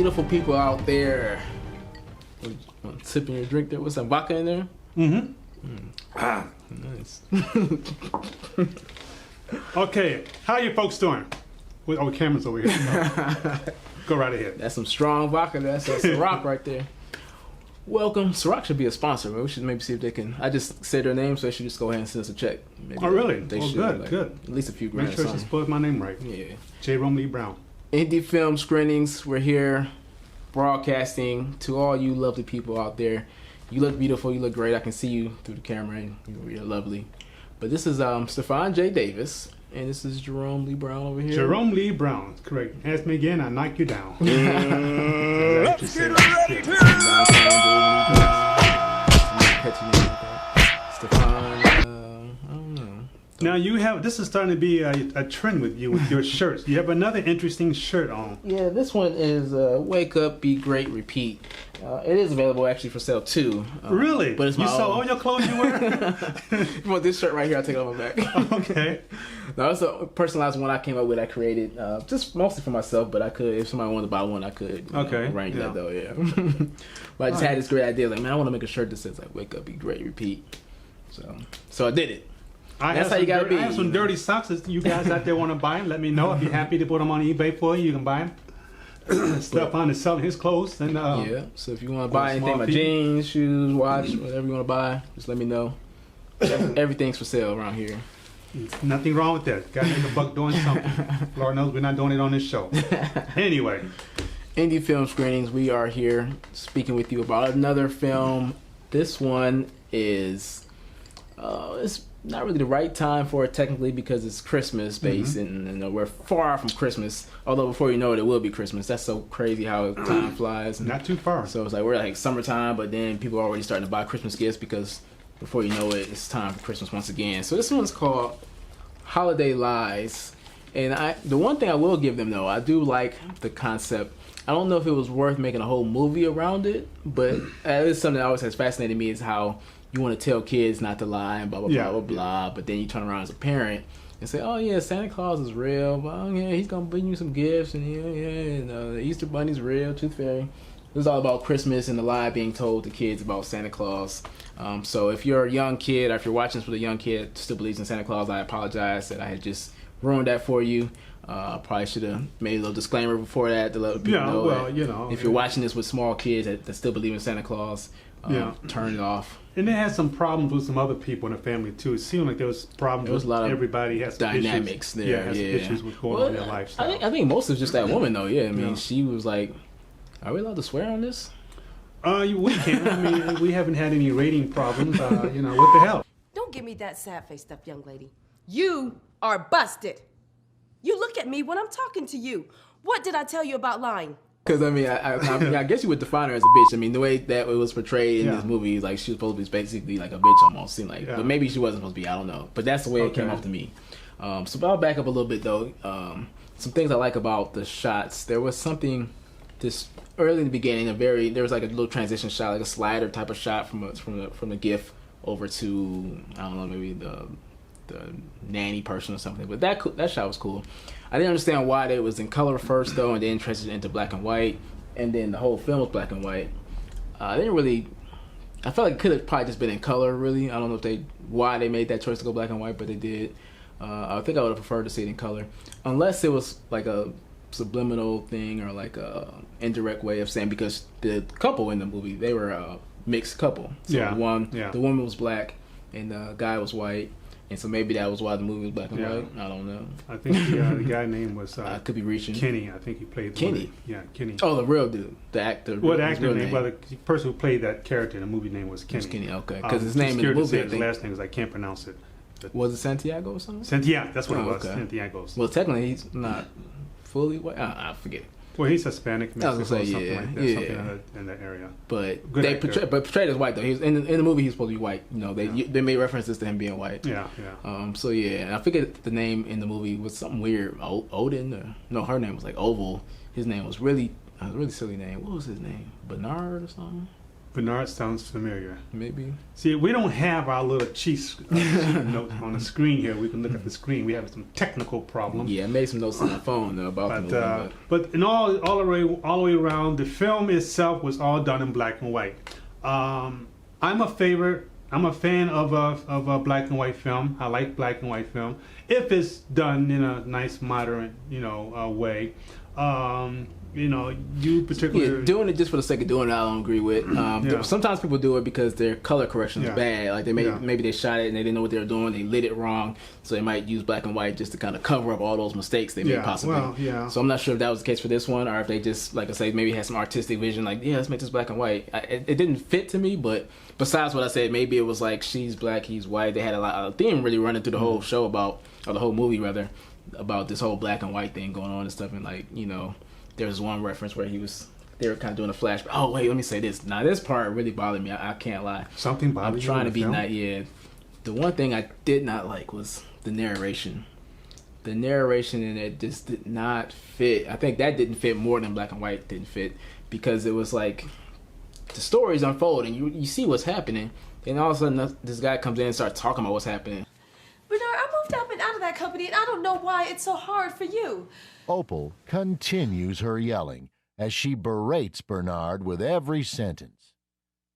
beautiful people out there. Sipping your drink there with some vodka in there? Ah, Nice. okay, how you folks doing? Oh, Cameron's over here. Go right ahead. That's some strong vodka. That's Ciroc right there. Welcome. Ciroc should be a sponsor, but we should maybe see if they can. I just said their name, so they should just go ahead and send us a check. Maybe Oh, really? They Oh, should, good, like, good. At least a few grand. Make sure she spells my name right. Yeah. J. Rome Lee Brown. Indie film screenings. We're here broadcasting to all you lovely people out there. You look beautiful. You look great. I can see you through the camera, and you're lovely. But this is Stefan J. Davis, and this is Jerome Lee Brown over here. Jerome Lee Brown, correct. Ask me again, I knock you down. Let's get ready to Stefan, I don't know. Now you have, this is starting to be a trend with you with your shirts. You have another interesting shirt on. Yeah, this one is Wake Up, Be Great, Repeat. It is available actually for sale too. Really? But it's my you sell own. all your clothes you wear? You want this shirt right here? I'll take it on my back. Okay. No, it's a personalized one I came up with. I created just mostly for myself, but I could, if somebody wanted to buy one, I could. Okay. Arrange Yeah. that though, yeah. But I just had this great idea, like, man, I want to make a shirt that says like "Wake Up, Be Great, Repeat." So I did it. That's how you gotta be. I have some dirty socks that you guys out there want to buy. Let me know. I'd be happy to put them on eBay for you. You can buy them. Stefan is selling his clothes. And Yeah. So if you want to buy anything, small my feet. jeans, shoes, watch, whatever you want to buy, just let me know. Everything's for sale around here. Nothing wrong with that. Got to make a buck doing something. Lord knows we're not doing it on this show. Anyway. Indie film screenings. We are here speaking with you about another film. This one is it's not really the right time for it technically because it's Christmas based and we're far from Christmas. Although before you know it will be Christmas. That's so crazy how time flies. Not too far. So it's like we're like summertime, but then people are already starting to buy Christmas gifts because before you know it, it's time for Christmas once again. So this one's called Holiday Lies. And the one thing I will give them though, I do like the concept. I don't know if it was worth making a whole movie around it, but it is something that always has fascinated me is how you want to tell kids not to lie and blah, blah, blah, blah, blah. But then you turn around as a parent and say, oh, yeah, Santa Claus is real. But, oh, yeah, he's going to bring you some gifts. And, the Easter Bunny's real, Tooth Fairy. This is all about Christmas and the lie being told to kids about Santa Claus. So if you're a young kid or if you're watching this with a young kid still believes in Santa Claus, I apologize that I had just ruined that for you. Probably should have made a little disclaimer before that to let people know that if you're watching this with small kids that still believe in Santa Claus, turn it off. And they had some problems with some other people in the family too. It seemed like there was problems there was with a lot of everybody has dynamics issues. there. Has issues with going on in their lifestyle. I think most of it's just that woman though. Yeah, I mean she was like, "Are we allowed to swear on this?" We can. I mean, we haven't had any rating problems. What the hell? Don't give me that sad face stuff, young lady. You are busted. You look at me when I'm talking to you. What did I tell you about lying? Because I mean, I guess you would define her as a bitch. I mean, the way that it was portrayed in this movie, like she was supposed to be basically like a bitch almost. Seemed like, but maybe she wasn't supposed to be. I don't know. But that's the way it came off to me. So I'll back up a little bit though. Some things I like about the shots. There was something just early in the beginning. There was like a little transition shot, like a slider type of shot from the GIF over to I don't know, maybe the nanny person or something. But that shot was cool. I didn't understand why they was in color first though, and then transitioned into black and white, and then the whole film was black and white. I didn't really. I felt like it could have probably just been in color. Really, I don't know why they made that choice to go black and white, but they did. I think I would have preferred to see it in color, unless it was like a subliminal thing or like a indirect way of saying because the couple in the movie they were a mixed couple. So the woman was black and the guy was white. And so maybe that was why the movie was black and white. I don't know. I think the guy name was I could be reaching Kenny. I think he played the Kenny. Kenny. Oh, the real dude, the actor. Well, the actor name, well, the person who played that character in the movie name was Kenny. Kenny, okay, because his name in the movie, his last name is I can't pronounce it. Was it Santiago or something? Santiago, that's what it was. Okay. Santiago's. Well, technically he's not fully white. I forget it. Well, he's Hispanic, Mexico, I was gonna say, something like that, something in that area. But Good they actor. portrayed as white though. He was in the movie. He's supposed to be white. You know, they made references to him being white. Yeah. So yeah, and I forget the name in the movie was something weird. Odin? No, her name was like Oval. His name was a really silly name. What was his name? Bernard or something? Bernard sounds familiar. Maybe. See, we don't have our little cheat note on the screen here. We can look at the screen. We have some technical problems. Yeah, I made some notes on my phone about the movie. But in all the way around, the film itself was all done in black and white. I'm a fan of a black and white film. I like black and white film if it's done in a nice, modern, way. You particularly doing it just for the sake of doing it, I don't agree with. Sometimes people do it because their color correction is bad. Like maybe they shot it and they didn't know what they were doing. They lit it wrong, so they might use black and white just to kind of cover up all those mistakes they made possibly. So I'm not sure if that was the case for this one, or if they just, like I say, maybe had some artistic vision. Like, let's make this black and white. It didn't fit to me, but besides what I said, maybe it was like she's black, he's white. They had a theme really running through the whole show or the whole movie rather, about this whole black and white thing going on and stuff, and there was one reference where they were kind of doing a flashback. Oh wait, let me say this. Now this part really bothered me. I can't lie. Something bothered you? I'm trying to be not. Yeah, the one thing I did not like was the narration. The narration in it just did not fit. I think that didn't fit more than black and white didn't fit, because it was like the story's unfolding. You see what's happening, and all of a sudden this guy comes in and starts talking about what's happening. Bernard, I moved up and out of that company, and I don't know why it's so hard for you. Opal continues her yelling as she berates Bernard with every sentence.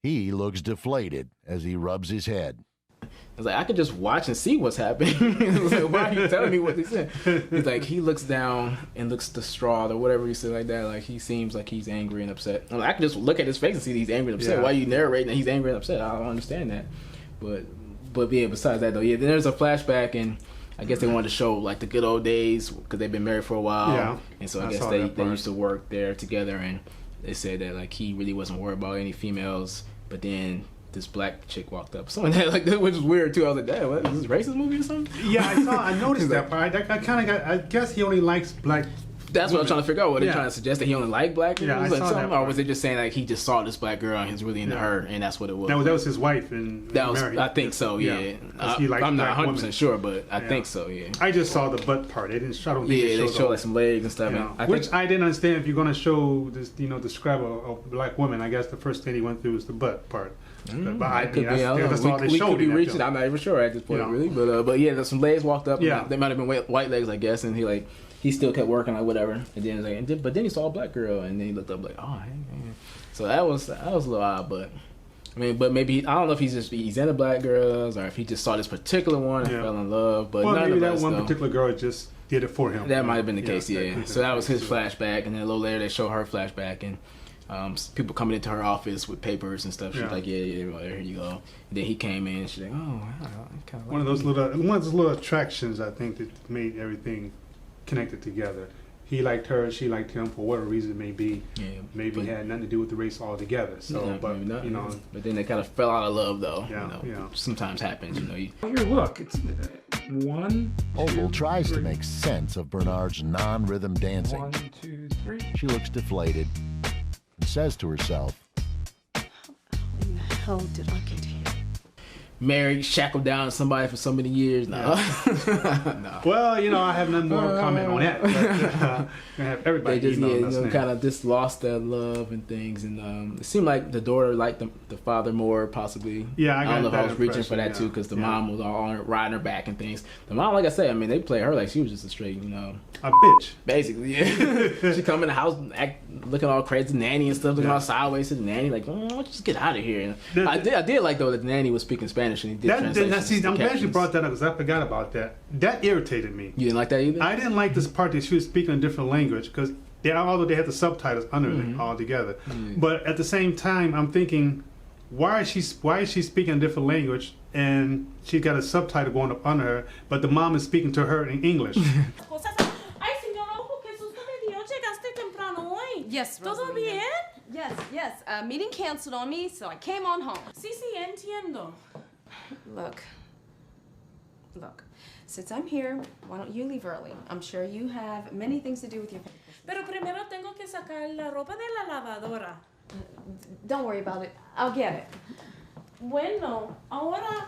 He looks deflated as he rubs his head. I was like, I could just watch and see what's happening. I was like, why are you telling me what he said? He's like, he looks down and looks distraught or whatever he said like that. Like, he seems like he's angry and upset. I'm like, I can just look at his face and see that he's angry and upset. Why are you narrating that he's angry and upset? I don't understand that. But yeah, besides that though, then there's a flashback, and I guess they wanted to show like the good old days because they've been married for a while, and so I guess they used to work there together, and they said that like he really wasn't worried about any females, but then this black chick walked up, something like that, which was weird too. I was like, "Damn, what is this, a racist movie or something?" Yeah, I noticed that part. I guess he only likes black. That's what I'm trying to figure out. Were they trying to suggest that he only liked black girls? Yeah, I saw that. Or was it just saying like he just saw this black girl and he's really into her, and that's what it was? That was his wife, and that was married. I think so. Yeah, I'm not 100% sure, but I think so. Yeah. I just saw the butt part. They didn't show. They showed like some legs and stuff. Which I didn't understand. If you're going to show this, describe a black woman, I guess the first thing he went through was the butt part. That's all they showed. Could be reaching. I'm not even sure at this point, really. But yeah, there's some legs walked up. Yeah, they might have been white legs, I guess, and he still kept working, like whatever, and then but then he saw a black girl, and then he looked up like, oh, hey. So that was a little odd, but I mean, but maybe I don't know if he's into black girls or if he just saw this particular one and fell in love. But maybe that one particular girl just did it for him. That might have been the case, yeah. So that was his flashback, and then a little later they show her flashback, and people coming into her office with papers and stuff. She's like, yeah, here you go. And then he came in, and she's like, oh, I kind of one of those little attractions, I think, that made everything connected together. He liked her, she liked him, for whatever reason it may be. Yeah, maybe it had nothing to do with the race altogether. So, but then they kind of fell out of love, though. Sometimes happens, Here, look, it's one. Opal tries to make sense of Bernard's non-rhythm dancing. 1, 2, 3. She looks deflated and says to herself, "How in the hell did I get here?" Married, shackled down to somebody for so many years. No. No. Well, I have nothing more to comment on that. But, have everybody they just, kind of just lost their love and things, and it seemed like the daughter liked the father more, possibly. Yeah, I don't know if I was reaching for that too, because the mom was all riding her back and things. The mom, like I said, I mean, they play her like she was just a straight, a bitch, basically. Yeah, she come in the house looking all crazy, nanny and stuff, looking all sideways to the nanny, like, just get out of here. And I did like though that the nanny was speaking Spanish and he did translations. I'm glad you brought that up because I forgot about that. That irritated me. You didn't like that either? I didn't like this part that she was speaking a different language because although they had the subtitles under it all together, but at the same time I'm thinking, why is she speaking a different language and she got a subtitle going up under her, but the mom is speaking to her in English? Yes, ¿Todo bien? Yes. Meeting canceled on me, so I came on home. Sí, entiendo. Look. Since I'm here, why don't you leave early? I'm sure you have many things to do with your family. Pero primero tengo que sacar la ropa de la lavadora. Don't worry about it. I'll get it. Bueno, ahora...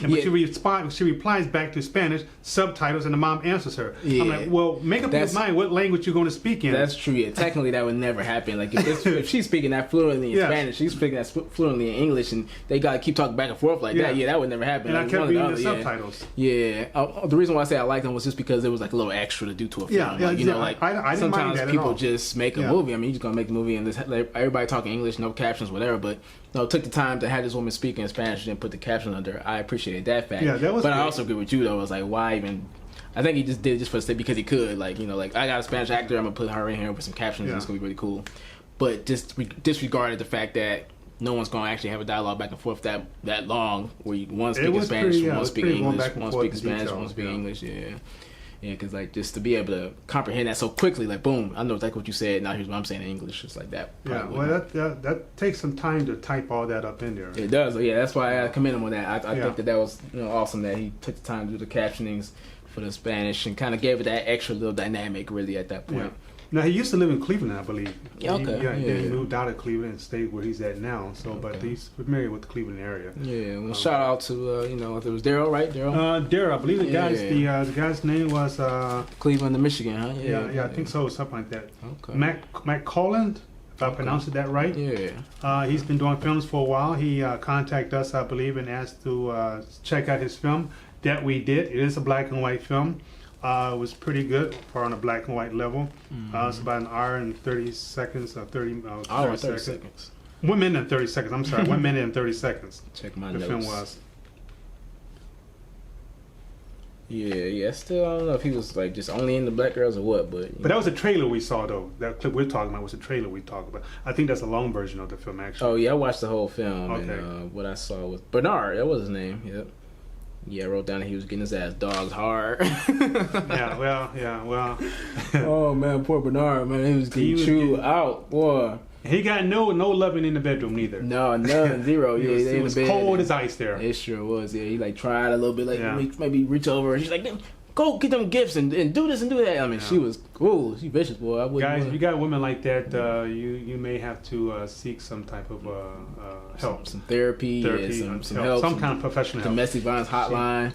And but she replies back to Spanish, subtitles, and the mom answers her. Yeah. I'm like, well, make up your mind what language you're going to speak in. That's true. Yeah, technically that would never happen. Like if she's speaking that fluently in Spanish, she's speaking that fluently in English, and they gotta keep talking back and forth like that. Yeah, that would never happen. And like, I kept reading the subtitles. Yeah. The reason why I say I liked them was just because it was like a little extra to do to a film. Yeah, like, you know, like I didn't mind sometimes that people at all. just make a movie. I mean, you're just gonna make a movie and everybody talking English, no captions, whatever. But took the time to have this woman speaking in Spanish and put the caption under. I appreciated that fact. Yeah, that was. But great. I also agree with you though. I was like, why even? I think he just did it just for the sake because he could. Like, you know, like I got a Spanish actor, I'm gonna put her in here with some captions. And it's gonna be really cool. But just disregarded the fact that no one's gonna actually have a dialogue back and forth that long, where one speaking Spanish, one speaking English, one speaking Spanish, one speaking English. Yeah, because like just to be able to comprehend that so quickly, like boom, I know exactly what you said. Now here's what I'm saying in English, just like that. Yeah, well, that takes some time to type all that up in there. It does. Yeah, that's why I commend him on that. I think that was awesome that he took the time to do the captionings for the Spanish and kind of gave it that extra little dynamic really at that point. Yeah. Now he used to live in Cleveland, I believe. Yeah, okay. He moved out of Cleveland and stayed where he's at now. So, but he's familiar with the Cleveland area. Yeah. Well, shout out to if it was Darryl, right? Darryl, I believe the guy's name was Cleveland to Michigan, huh? Yeah, I think so, something like that. Okay. McCullough, if I pronounced that right. Yeah. He's been doing films for a while. He contacted us, I believe, and asked to check out his film. That we did. It is a black and white film. It was pretty good for on a black and white level. It's about an hour and 30 seconds, 30 seconds. 1 minute and 30 seconds. I'm sorry, 1 minute and 30 seconds. Check my notes. The film was. Yeah. Still, I don't know if he was like just only into black girls or what, but that was a trailer we saw though. That clip we're talking about was a trailer we talked about. I think that's a long version of the film actually. Oh yeah, I watched the whole film. Okay. And what I saw was Bernard. That was his name. Yep. Yeah, I wrote down that he was getting his ass dogged hard. yeah, well. Oh man, poor Bernard, man, he was getting chewed out, boy. He got no loving in the bedroom neither. No, none, zero. It was cold as ice there. It sure was. Yeah, he like tried a little bit, like maybe reach over. And she's like, go get them gifts and do this and do that. I mean, she was cool. She vicious, boy. Guys, if you got women like that, you may have to seek some type of help, some therapy, some help, some kind of professional help. Domestic violence hotline.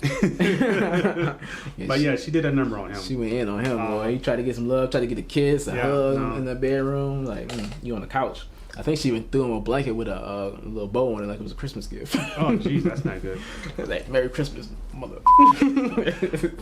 But she did a number on him. She went in on him, boy. He tried to get some love, tried to get a kiss, a hug in the bedroom. Like you on the couch. I think she even threw him a blanket with a little bow on it, like it was a Christmas gift. Oh, jeez, that's not good. Like Merry Christmas, mother.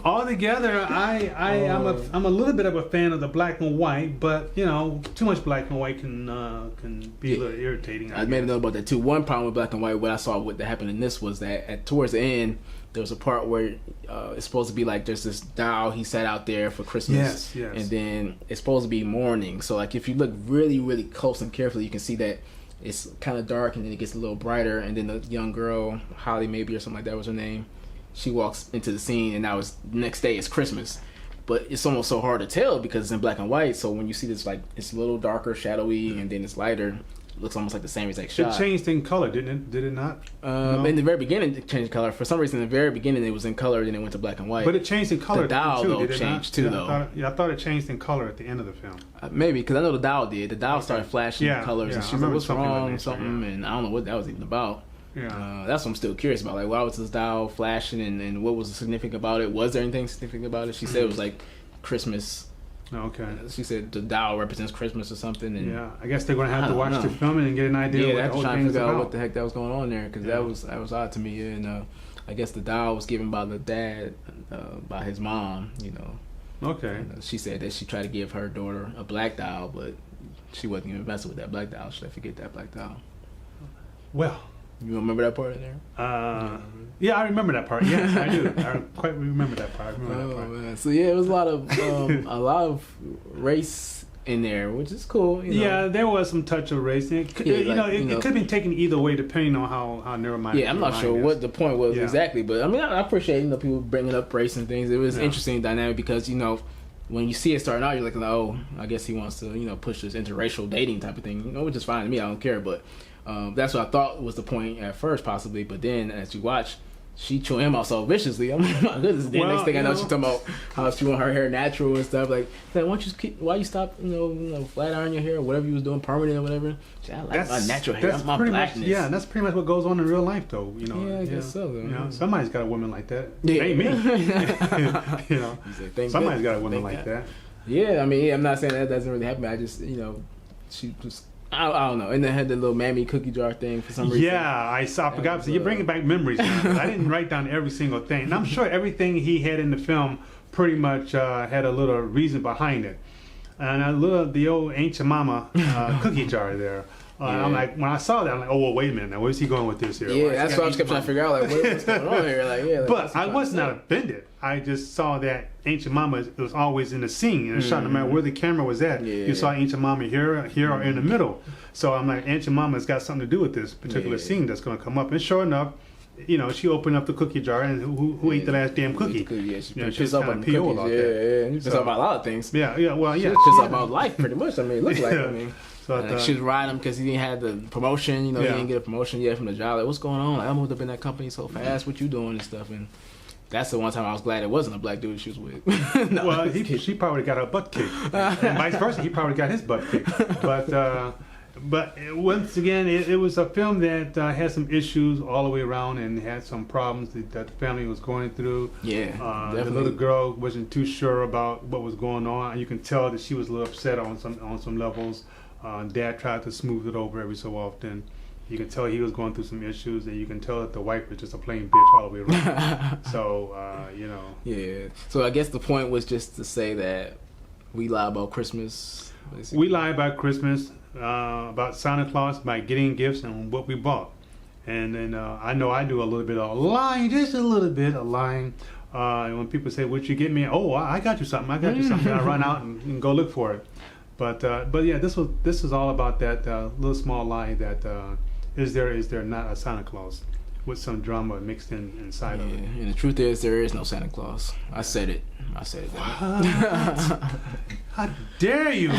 Altogether, I'm a little bit of a fan of the black and white, but too much black and white can be a little irritating. I made a note about that too. One problem with black and white, what I saw what happened in this was that towards the end, there was a part where it's supposed to be like there's this doll he set out there for Christmas. Yes. And then it's supposed to be morning. So like if you look really, really close and carefully, you can see that it's kind of dark and then it gets a little brighter. And then the young girl, Holly maybe or something like that was her name, she walks into the scene and now it's next day it's Christmas. But it's almost so hard to tell because it's in black and white. So when you see this, like it's a little darker, shadowy, and then it's lighter. Looks almost like the same exact shot. It changed in color, didn't it? Did it not? No? In the very beginning, it changed color. For some reason, in the very beginning, it was in color, then it went to black and white. But it changed in color. The dial, too, though, did it changed not? too, though. I thought it changed in color at the end of the film. Maybe, because I know the dial did. The dial started flashing colors, and she was like, what's wrong, and I don't know what that was even about. Yeah. That's what I'm still curious about. Like, why was this dial flashing, and what was significant about it? Was there anything significant about it? She said it was like Christmas. Okay. She said the dial represents Christmas or something. And I guess they're going to have to watch the film and get an idea. Yeah, they have to try and figure out about. what the heck that was going on there because that was odd to me. And I guess the dial was given by the dad, by his mom. Okay. And, she said that she tried to give her daughter a black dial, but she wasn't even messing with that black dial. Should I forget that black dial? Well. You remember that part in there? Yeah, I remember that part. Yes, I do. I quite remember that part. Man. So yeah, it was a lot of race in there, which is cool. Yeah, there was some touch of race. It could have been taken either way depending on how narrow-minded. Yeah, I'm not sure what the point was exactly, but I mean, I appreciate people bringing up race and things. It was interesting dynamic because when you see it starting out, you're like, oh, I guess he wants to push this interracial dating type of thing, which is fine to me. I don't care, but. That's what I thought was the point at first, possibly. But then, as you watch, she chewing him out so viciously. I'm like, my goodness. Then next thing I know, she's talking about how she want her hair natural and stuff. Like, why you stop, flat iron your hair or whatever you was doing, permanent or whatever. She said, I like my natural hair. That's my blackness. And that's pretty much what goes on in real life, though. I guess so. Somebody's got a woman like that. Yeah. Ain't me. Somebody's got a woman like that. Yeah, I mean, I'm not saying that doesn't really happen. I just, she just. I don't know. And they had the little mammy cookie jar thing for some reason. Yeah, I forgot. So you're bringing back memories now. I didn't write down every single thing. And I'm sure everything he had in the film pretty much had a little reason behind it. And the old ancient mama cookie jar there. I'm like, when I saw that, I'm like, oh, well, wait a minute. Now, where's he going with this here? Yeah, that's what I was kept trying to figure out. Like, what's going on here? But I was not offended. I just saw that Ancient Mama was always in the scene, in the shot, no matter where the camera was at. Yeah. You saw Ancient Mama here, or in the middle. So I'm like, Ancient Mama's got something to do with this particular scene that's going to come up. And sure enough, she opened up the cookie jar, and who ate the last damn cookie? She pissed off about the cookies. Yeah. Pissed off about a lot of things. Yeah. Well, yeah. She pissed off about life, pretty much. I mean, it looked like. So she was riding him because he didn't have the promotion. He didn't get a promotion yet from the job. Like, what's going on? Like, I moved up in that company so fast. What you doing and stuff? And that's the one time I was glad it wasn't a black dude she was with. She probably got her butt kicked, and vice versa. He probably got his butt kicked. But once again, it was a film that had some issues all the way around and had some problems that the family was going through. Yeah, the little girl wasn't too sure about what was going on. You can tell that she was a little upset on some levels. Dad tried to smooth it over every so often. You can tell he was going through some issues, and you can tell that the wife was just a plain bitch all the way around. So, Yeah. So I guess the point was just to say that we lie about Christmas. Basically. We lie about Christmas, about Santa Claus, by getting gifts and what we bought. And then I know I do a little bit of lying, just a little bit of lying. When people say, "What'd you get me?" "Oh, I got you something. I got you something." I run out and go look for it. But yeah, this is all about that little small lie that is there not a Santa Claus with some drama mixed inside of it. And the truth is, there is no Santa Claus. I said it. How dare you?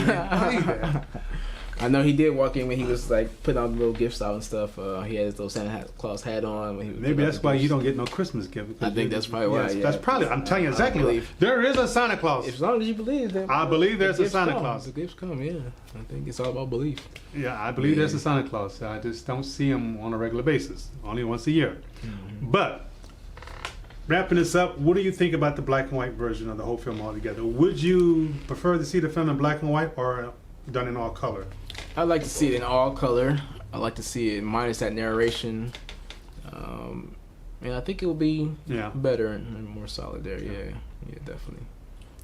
I know he did walk in when he was like putting all the little gifts out and stuff. He had his little Santa Claus hat on. When he was maybe that's why you don't get no Christmas gift. I think that's probably why. Yes, that's probably. I'm telling you exactly. There is a Santa Claus. As long as you believe that. I believe there's a Santa Claus. The gifts come. Yeah, I think it's all about belief. Yeah, I believe there's a Santa Claus. I just don't see him on a regular basis. Only once a year. Mm-hmm. But wrapping this up, what do you think about the black and white version of the whole film altogether? Would you prefer to see the film in black and white or done in all color? I'd like to see it in all color. I'd like to see it minus that narration. And I think it will be better and more solid there. Yeah, definitely.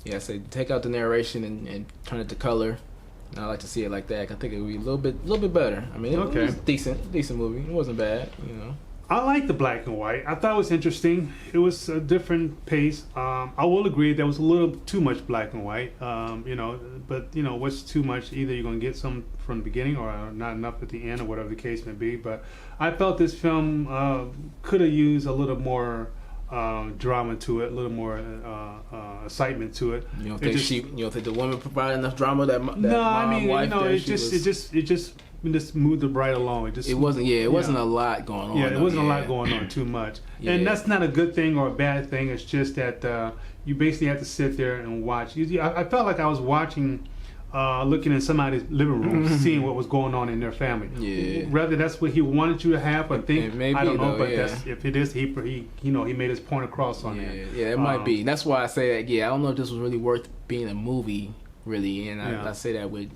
Yeah, so take out the narration and turn it to color. And I like to see it like that. I think it would be a little bit better. I mean, it was a decent movie. It wasn't bad, I like the black and white. I thought it was interesting. It was a different pace. I will agree there was a little too much black and white. But what's too much? Either you're going to get some from the beginning or not enough at the end, or whatever the case may be. But I felt this film could have used a little more drama to it, a little more excitement to it. You don't think the woman provided enough drama that no, I mean, it just moved it right along. It wasn't a lot going on. Yeah, it wasn't a lot going on too much. Yeah. And that's not a good thing or a bad thing. It's just that you basically have to sit there and watch. I felt like I was watching, looking in somebody's living room, seeing what was going on in their family. Yeah. Whether that's what he wanted you to have or think, I don't know. But if it is, he made his point across on that. Yeah, it might be. That's why I say that. Yeah, I don't know if this was really worth being a movie. Really, and I say that with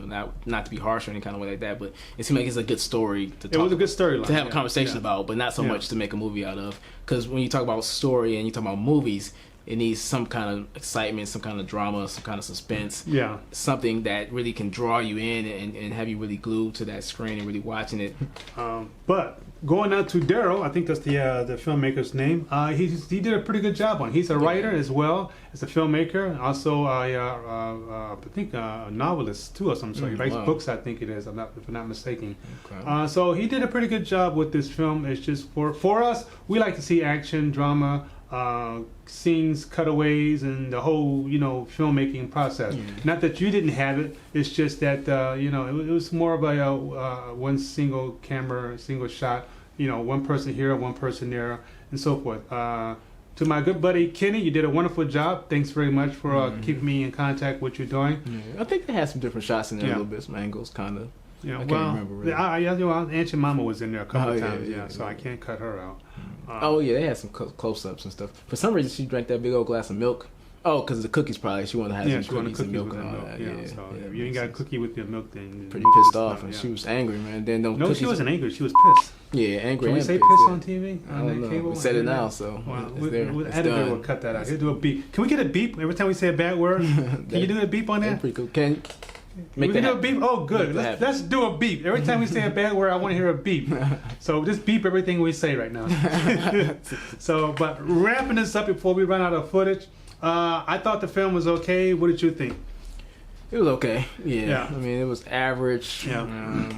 not to be harsh or any kind of way like that, but it seemed like it's a good story to talk. It was a good storyline to have a conversation about, but not so much to make a movie out of. Because when you talk about story and you talk about movies, it needs some kind of excitement, some kind of drama, some kind of suspense. Yeah, something that really can draw you in and have you really glued to that screen and really watching it. But going on to Darryl, I think that's the filmmaker's name. He did a pretty good job on it. He's a writer as well as a filmmaker, also I think a novelist too or something. So he writes books, I think it is, if I'm not mistaken. Okay. So he did a pretty good job with this film. It's just for us, we like to see action, drama, scenes, cutaways, and the whole filmmaking process. Not that you didn't have it. It's just that it was more of a one single camera, single shot one person here, one person there, and so forth. To my good buddy Kenny, you did a wonderful job. Thanks very much for keeping me in contact with what you're doing. Yeah. I think they had some different shots in there a little bit, some angles, kind of. Yeah, I can't remember really. Aunt Mama was in there a couple times, so I can't cut her out. They had some close-ups and stuff. For some reason, she drank that big old glass of milk. Oh, because the cookies probably. She wanted to have some cookies and milk and all that. So if you ain't got a cookie with your milk, then pretty pissed off, and she was angry, man. Then no, she wasn't angry. She was pissed. Yeah, angry. Can we say pissed on TV? I don't know. We said it now, so the editor will cut that out. He'll do a beep. Can we get a beep every time we say a bad word? Can you do a beep on that? Pretty cool. Can we do a beep? Oh, good. Let's do a beep. Every time we say a bad word, I want to hear a beep. So just beep everything we say right now. But wrapping this up before we run out of footage, I thought the film was okay. What did you think? It was okay. Yeah. I mean, it was average. Yeah.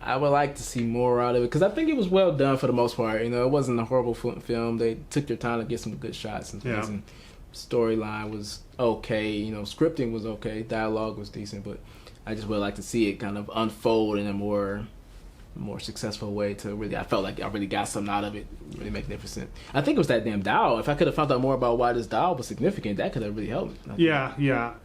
I would like to see more out of it because I think it was well done for the most part. It wasn't a horrible film. They took their time to get some good shots and things. And storyline was okay. Scripting was okay. Dialogue was decent, but I just would like to see it kind of unfold in a more successful way to really. I felt like I really got something out of it. Really magnificent. I think it was that damn doll. If I could have found out more about why this doll was significant, that could have really helped. Yeah.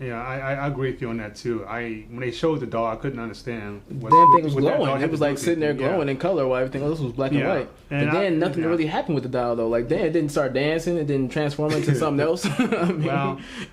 I agree with you on that too. When they showed the doll, I couldn't understand. Damn thing was glowing. It was like sitting there glowing in color while everything else was black and white. And then nothing really happened with the doll though. Like then it didn't start dancing. It didn't transform into something else.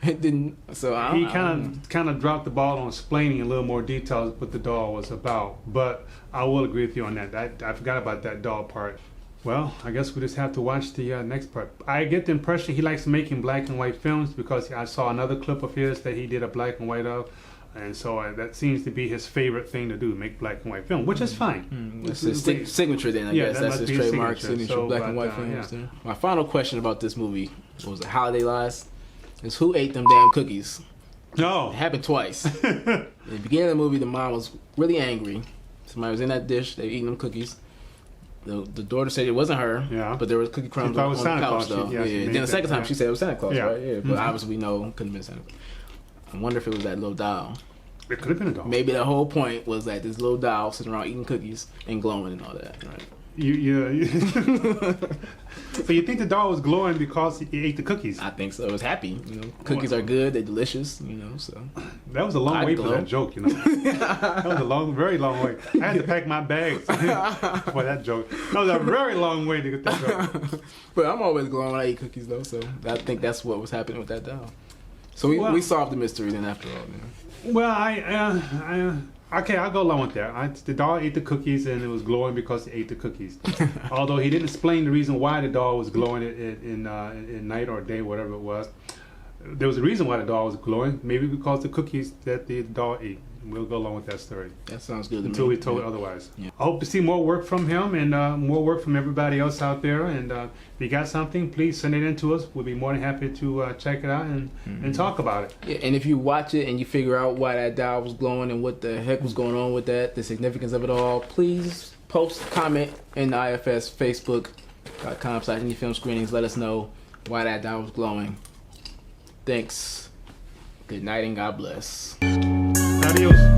It didn't. So he kind of dropped the ball on explaining in a little more details what the doll was about. But I will agree with you on that. I forgot about that doll part. Well, I guess we just have to watch the next part. I get the impression he likes making black and white films because I saw another clip of his that he did a black and white of. And so that seems to be his favorite thing to do, make black and white film, which is fine. That's his signature then, I guess. That's his trademark signature, black and white films. My final question about this movie was it Holiday Lies? Is who ate them damn cookies? No. It happened twice. At the beginning of the movie, the mom was really angry. Somebody was in that dish, they were eating them cookies. The daughter said it wasn't her, but there was cookie crumbs on the couch, though. Then the second time she said it was Santa Claus, right? Yeah, but obviously we know it couldn't have been Santa Claus. I wonder if it was that little doll. It could have been a doll. Maybe the whole point was that this little doll sitting around eating cookies and glowing and all that, right? So you think the doll was glowing because he ate the cookies? I think so. It was happy. Cookies are good. They're delicious. So that was a long way for that joke. That was a very long way. I had to pack my bags for that joke. That was a very long way to get that joke. But I'm always glowing when I eat cookies, though. So I think that's what was happening with that doll. So we solved the mystery then after all. Man. Well, okay, I'll go along with that. The doll ate the cookies and it was glowing because he ate the cookies. Although he didn't explain the reason why the doll was glowing in night or day, whatever it was. There was a reason why the doll was glowing. Maybe because the cookies that the doll ate. We'll go along with that story. That sounds good to me. Until we're told otherwise. Yeah. I hope to see more work from him and more work from everybody else out there. And if you got something, please send it in to us. We'll be more than happy to check it out and talk about it. Yeah, and if you watch it and you figure out why that doll was glowing and what the heck was going on with that, the significance of it all, please post, comment in the IFS Facebook.com/IndieFilm Screenings. Let us know why that doll was glowing. Thanks. Good night and God bless. Adios.